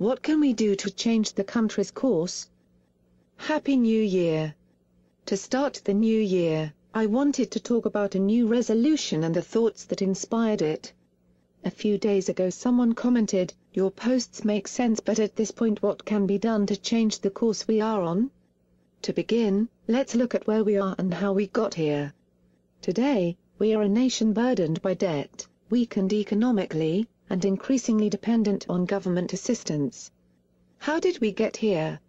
What can we do to change the country's course? Happy New Year! To start the new year, I wanted to talk about a new resolution and the thoughts that inspired it. A few days ago someone commented, "Your posts make sense, but at this point what can be done to change the course we are on?" To begin, let's look at where we are and how we got here. Today, we are a nation burdened by debt, weakened economically, and increasingly dependent on government assistance. How did we get here?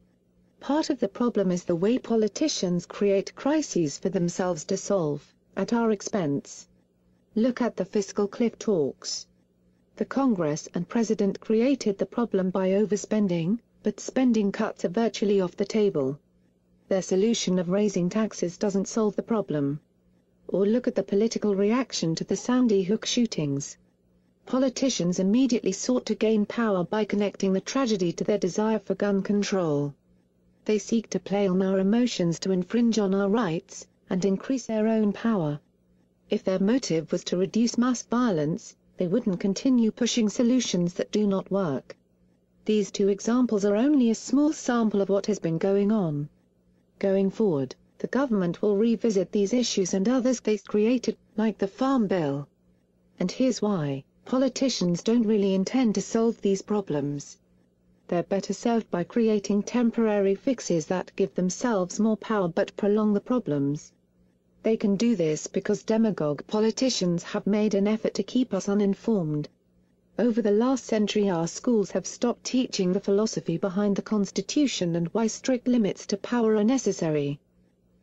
Part of the problem is the way politicians create crises for themselves to solve, at our expense. Look at the fiscal cliff talks. The Congress and President created the problem by overspending, but spending cuts are virtually off the table. Their solution of raising taxes doesn't solve the problem. Or look at the political reaction to the Sandy Hook shootings. Politicians immediately sought to gain power by connecting the tragedy to their desire for gun control. They seek to play on our emotions to infringe on our rights, and increase their own power. If their motive was to reduce mass violence, they wouldn't continue pushing solutions that do not work. These two examples are only a small sample of what has been going on. Going forward, the government will revisit these issues and others they created, like the Farm Bill. And here's why: politicians don't really intend to solve these problems. They're better served by creating temporary fixes that give themselves more power but prolong the problems. They can do this because demagogue politicians have made an effort to keep us uninformed. Over the last century our schools have stopped teaching the philosophy behind the Constitution and why strict limits to power are necessary.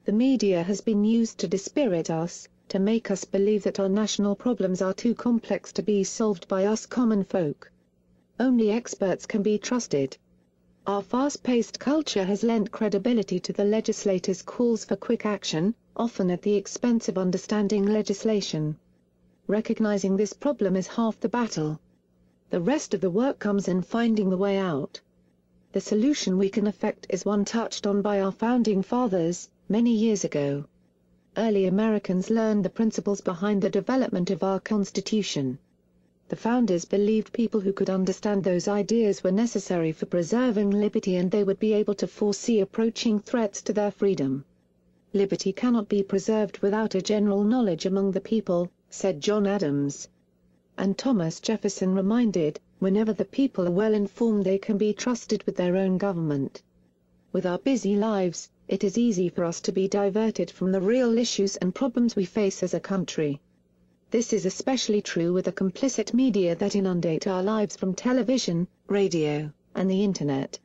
The media has been used to dispirit us, to make us believe that our national problems are too complex to be solved by us common folk. Only experts can be trusted. Our fast-paced culture has lent credibility to the legislators' calls for quick action, often at the expense of understanding legislation. Recognizing this problem is half the battle. The rest of the work comes in finding the way out. The solution we can effect is one touched on by our founding fathers, many years ago. Early Americans learned the principles behind the development of our Constitution. The founders believed people who could understand those ideas were necessary for preserving liberty and they would be able to foresee approaching threats to their freedom. "Liberty cannot be preserved without a general knowledge among the people," said John Adams. And Thomas Jefferson reminded, "Whenever the people are well informed they can be trusted with their own government." With our busy lives, it is easy for us to be diverted from the real issues and problems we face as a country. This is especially true with the complicit media that inundate our lives from television, radio, and the Internet.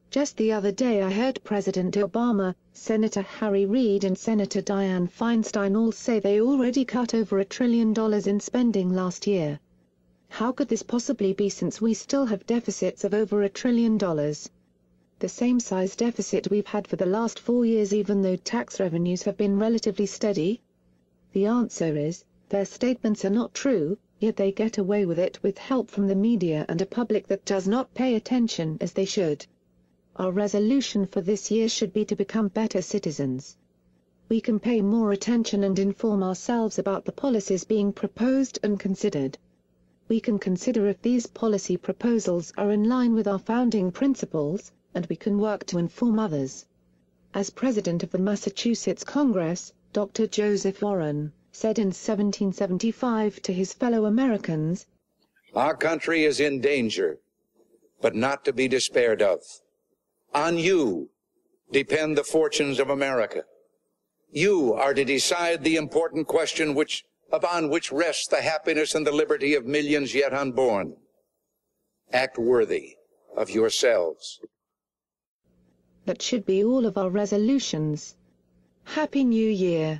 Just the other day I heard President Obama, Senator Harry Reid and Senator Dianne Feinstein all say they already cut over $1 trillion in spending last year. How could this possibly be since we still have deficits of over $1 trillion? The same size deficit we've had for the last 4 years even though tax revenues have been relatively steady? The answer is, their statements are not true, yet they get away with it with help from the media and a public that does not pay attention as they should. Our resolution for this year should be to become better citizens. We can pay more attention and inform ourselves about the policies being proposed and considered. We can consider if these policy proposals are in line with our founding principles, and we can work to inform others. As president of the Massachusetts Congress, Dr. Joseph Warren said in 1775 to his fellow Americans, "Our country is in danger, but not to be despaired of. On you depend the fortunes of America. You are to decide the important question upon which rests the happiness and the liberty of millions yet unborn. Act worthy of yourselves." That should be all of our resolutions. Happy New Year!